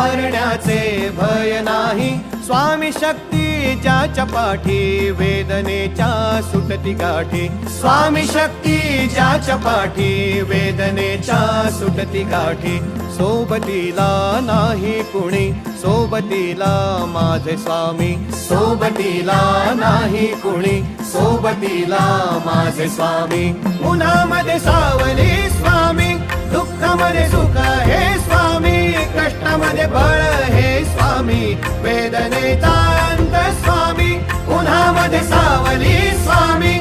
मारण्याचे भय नाही, स्वामी शक्ती ज्याच्या पाठी वेदनेच्या सुटती गाठी, स्वामी शक्ती ज्याच्या पाठी वेदनेच्या सुटती गाठी. सोबतीला नाही कुणी, सोबतीला माझे स्वामी, सोबतीला नाही कुणी, सोबतीला माझे स्वामी. उन्हामध्ये सावली स्वामी, दुःखामध्ये सुख हे स्वामी, कष्टामध्ये बळ हे स्वामी, वेदनेचा अंत स्वामी. उन्हामध्ये सावली स्वामी,